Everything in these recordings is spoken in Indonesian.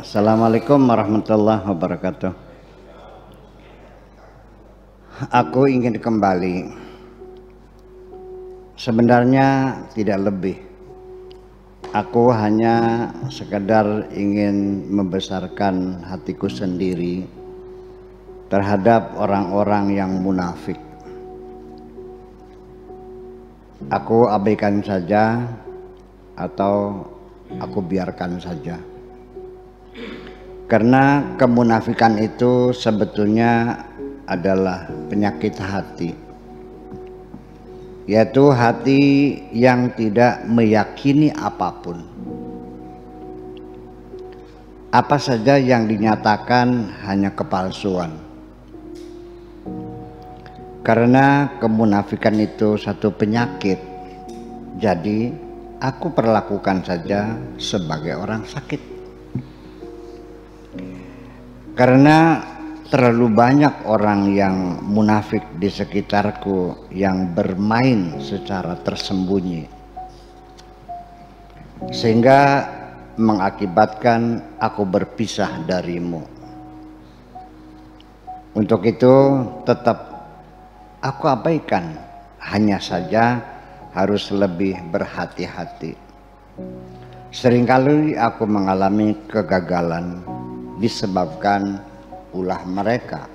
Assalamualaikum warahmatullahi wabarakatuh. Aku ingin kembali. Sebenarnya tidak lebih. Aku hanya sekedar ingin membesarkan hatiku sendiri terhadap orang-orang yang munafik. Aku abaikan saja atau aku biarkan saja. Karena kemunafikan itu sebetulnya adalah penyakit hati, yaitu hati yang tidak meyakini apapun. Apa saja yang dinyatakan hanya kepalsuan. Karena kemunafikan itu satu penyakit, jadi aku perlakukan saja sebagai orang sakit. Karena terlalu banyak orang yang munafik di sekitarku yang bermain secara tersembunyi, sehingga mengakibatkan aku berpisah darimu. Untuk itu tetap aku abaikan, hanya saja harus lebih berhati-hati. Seringkali aku mengalami kegagalan disebabkan ulah mereka.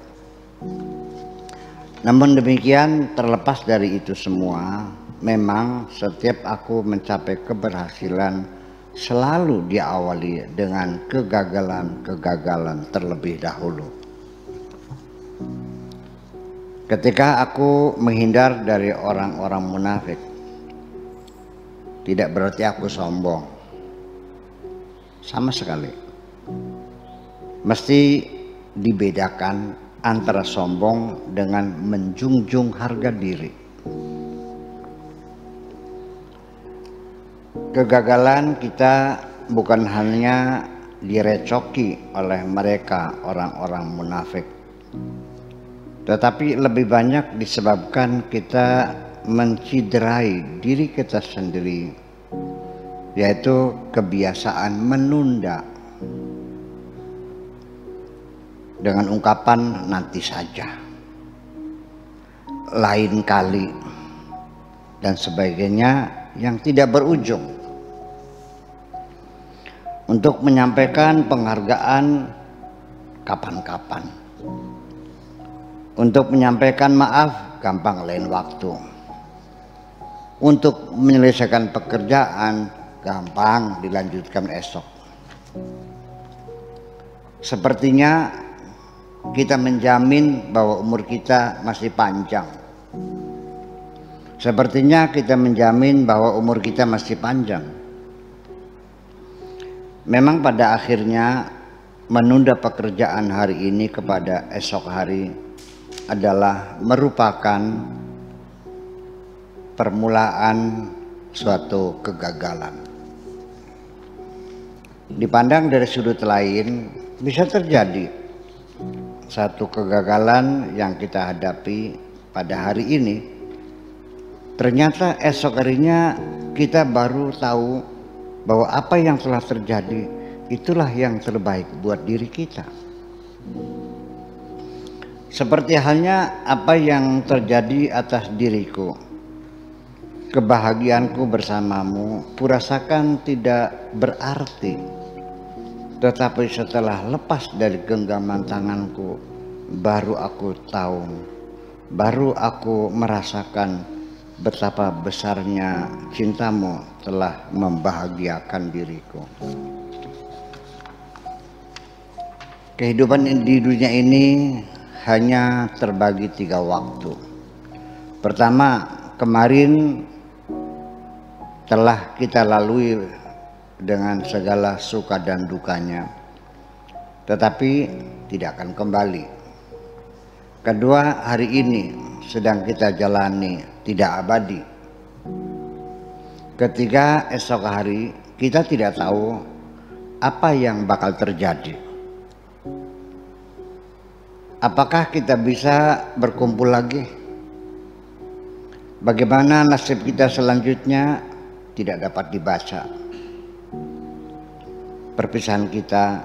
Namun demikian, terlepas dari itu semua, memang setiap aku mencapai keberhasilan selalu diawali dengan kegagalan-kegagalan terlebih dahulu. Ketika aku menghindar dari orang-orang munafik, tidak berarti aku sombong. Sama sekali. Mesti dibedakan antara sombong dengan menjunjung harga diri. Kegagalan kita bukan hanya direcoki oleh mereka orang-orang munafik, tetapi lebih banyak disebabkan kita menciderai diri kita sendiri, yaitu kebiasaan menunda dengan ungkapan nanti saja, lain kali, dan sebagainya yang tidak berujung. Untuk menyampaikan penghargaan kapan-kapan, untuk menyampaikan maaf gampang lain waktu, untuk menyelesaikan pekerjaan gampang dilanjutkan esok. Sepertinya kita menjamin bahwa umur kita masih panjang. Sepertinya kita menjamin bahwa umur kita masih panjang. Memang pada akhirnya menunda pekerjaan hari ini kepada esok hari adalah merupakan permulaan suatu kegagalan. Dipandang dari sudut lain, bisa terjadi satu kegagalan yang kita hadapi pada hari ini, ternyata esok harinya kita baru tahu bahwa apa yang telah terjadi itulah yang terbaik buat diri kita. Seperti halnya apa yang terjadi atas diriku. Kebahagiaanku bersamamu kurasakan tidak berarti. Tetapi setelah lepas dari genggaman tanganku, baru aku tahu, baru aku merasakan betapa besarnya cintamu telah membahagiakan diriku. Kehidupan di dunia ini hanya terbagi 3 waktu. Pertama, kemarin telah kita lalui dengan segala suka dan dukanya, tetapi tidak akan kembali. Kedua, hari ini sedang kita jalani, tidak abadi. Ketiga, esok hari kita tidak tahu apa yang bakal terjadi. Apakah kita bisa berkumpul lagi? Bagaimana nasib kita selanjutnya tidak dapat dibaca. Perpisahan kita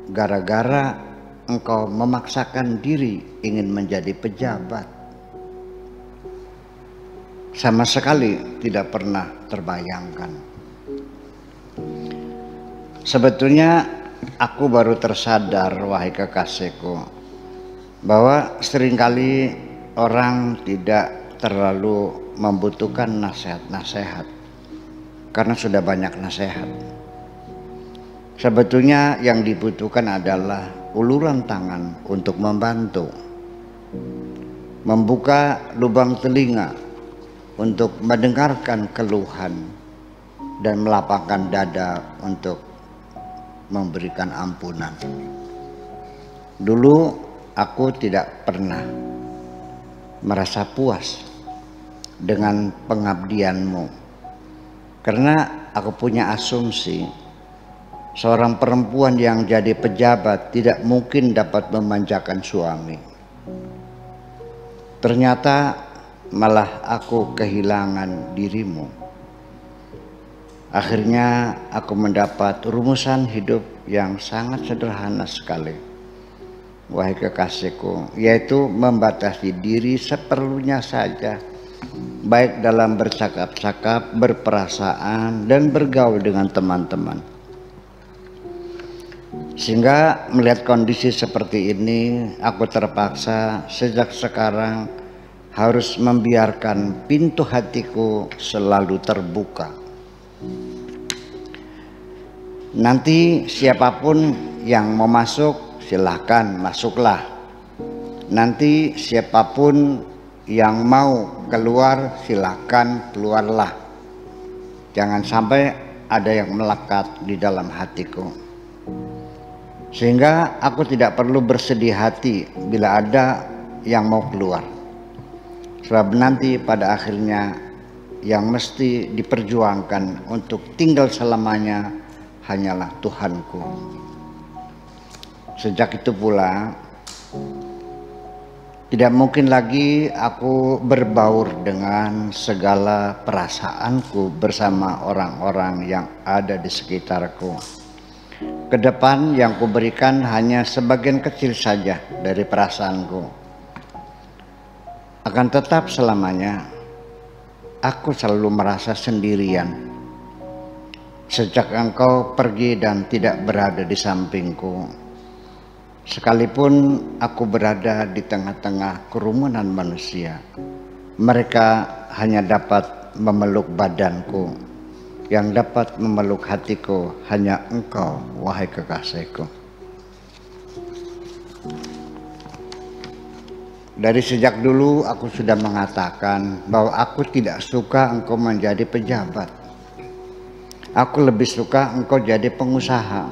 gara-gara engkau memaksakan diri ingin menjadi pejabat. Sama sekali tidak pernah terbayangkan. Sebetulnya aku baru tersadar, wahai kekasihku, bahwa seringkali orang tidak terlalu membutuhkan nasihat-nasihat karena sudah banyak nasihat. Sebetulnya yang dibutuhkan adalah uluran tangan untuk membantu, membuka lubang telinga untuk mendengarkan keluhan dan melapangkan dada untuk memberikan ampunan. Dulu aku tidak pernah merasa puas dengan pengabdianmu, karena aku punya asumsi seorang perempuan yang jadi pejabat tidak mungkin dapat memanjakan suami. Ternyata malah aku kehilangan dirimu. Akhirnya aku mendapat rumusan hidup yang sangat sederhana sekali, wahai kekasihku, yaitu membatasi diri seperlunya saja, baik dalam bercakap-cakap, berperasaan, dan bergaul dengan teman-teman. Sehingga melihat kondisi seperti ini, aku terpaksa sejak sekarang harus membiarkan pintu hatiku selalu terbuka. Nanti siapapun yang mau masuk, silahkan masuklah. Nanti siapapun yang mau keluar, silahkan keluarlah. Jangan sampai ada yang melekat di dalam hatiku. Sehingga aku tidak perlu bersedih hati bila ada yang mau keluar. Sebab nanti pada akhirnya yang mesti diperjuangkan untuk tinggal selamanya hanyalah Tuhanku. Sejak itu pula tidak mungkin lagi aku berbaur dengan segala perasaanku bersama orang-orang yang ada di sekitarku. Kedepan yang kuberikan hanya sebagian kecil saja dari perasaanku. Akan tetap selamanya aku selalu merasa sendirian sejak engkau pergi dan tidak berada di sampingku. Sekalipun aku berada di tengah-tengah kerumunan manusia, mereka hanya dapat memeluk badanku. Yang dapat memeluk hatiku hanya engkau, wahai kekasihku. Dari sejak dulu aku sudah mengatakan bahwa aku tidak suka engkau menjadi pejabat. Aku lebih suka engkau jadi pengusaha.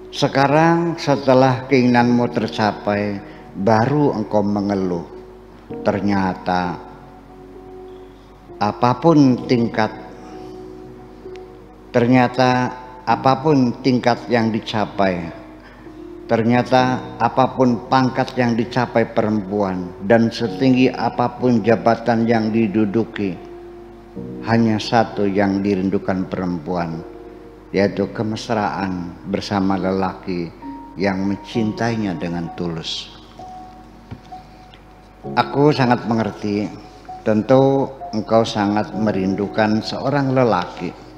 Sekarang setelah keinginanmu tercapai, baru engkau mengeluh. Ternyata apapun tingkat yang dicapai, ternyata apapun pangkat yang dicapai perempuan, dan setinggi apapun jabatan yang diduduki, hanya satu yang dirindukan perempuan, yaitu kemesraan bersama lelaki yang mencintainya dengan tulus. Aku sangat mengerti, tentu engkau sangat merindukan seorang lelaki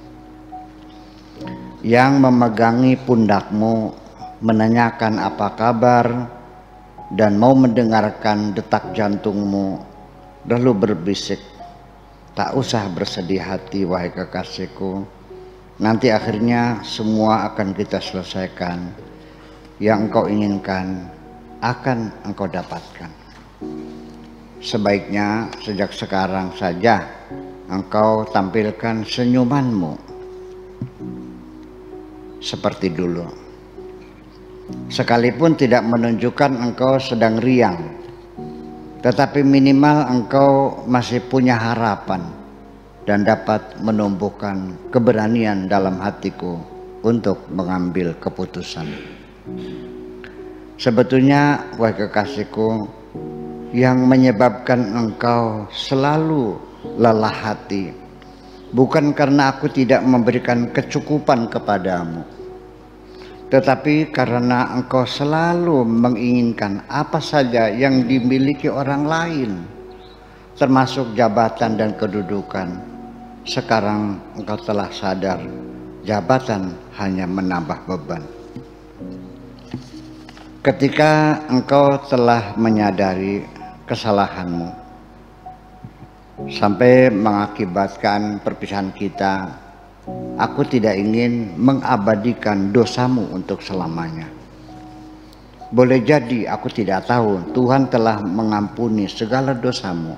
yang memegangi pundakmu, menanyakan apa kabar, dan mau mendengarkan detak jantungmu, lalu berbisik, tak usah bersedih hati, wahai kekasihku. Nanti akhirnya semua akan kita selesaikan. Yang engkau inginkan akan engkau dapatkan. Sebaiknya sejak sekarang saja engkau tampilkan senyumanmu seperti dulu. Sekalipun tidak menunjukkan engkau sedang riang, tetapi minimal engkau masih punya harapan dan dapat menumbuhkan keberanian dalam hatiku untuk mengambil keputusan. Sebetulnya, wahai kekasihku, yang menyebabkan engkau selalu lelah hati bukan karena aku tidak memberikan kecukupan kepadamu, Tetapi karena engkau selalu menginginkan apa saja yang dimiliki orang lain, termasuk jabatan dan kedudukan, sekarang engkau telah sadar jabatan hanya menambah beban. Ketika engkau telah menyadari kesalahanmu sampai mengakibatkan perpisahan kita, aku tidak ingin mengabadikan dosamu untuk selamanya. Boleh jadi aku tidak tahu Tuhan telah mengampuni segala dosamu,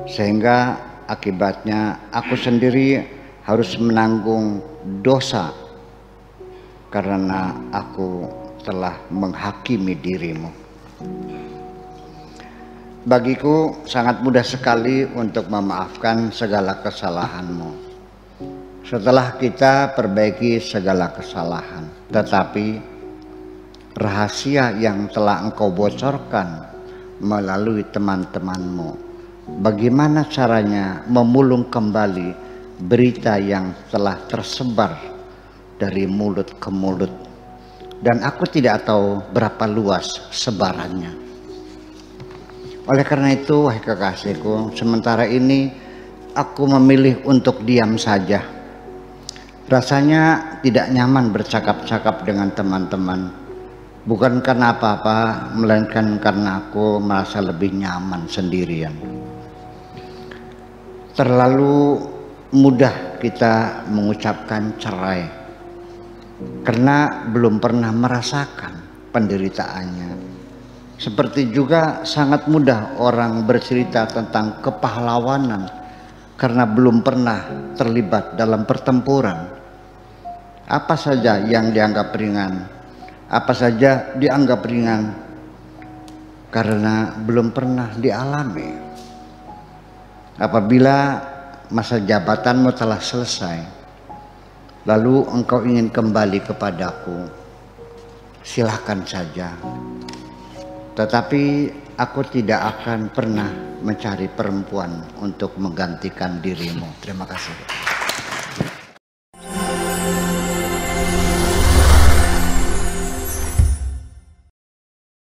sehingga akibatnya aku sendiri harus menanggung dosa karena aku telah menghakimi dirimu. Bagiku sangat mudah sekali untuk memaafkan segala kesalahanmu setelah kita perbaiki segala kesalahan. Tetapi rahasia yang telah engkau bocorkan melalui teman-temanmu, bagaimana caranya memulung kembali berita yang telah tersebar dari mulut ke mulut, dan aku tidak tahu berapa luas sebarannya. Oleh karena itu, wahai kekasihku, sementara ini aku memilih untuk diam saja. Rasanya tidak nyaman bercakap-cakap dengan teman-teman, bukan karena apa-apa, melainkan karena aku merasa lebih nyaman sendirian. Terlalu mudah kita mengucapkan cerai karena belum pernah merasakan penderitaannya. Seperti juga sangat mudah orang bercerita tentang kepahlawanan karena belum pernah terlibat dalam pertempuran. Apa saja yang dianggap ringan, apa saja dianggap ringan karena belum pernah dialami. Apabila masa jabatanmu telah selesai, lalu engkau ingin kembali kepadaku, silahkan saja. Tetapi aku tidak akan pernah mencari perempuan untuk menggantikan dirimu. Terima kasih.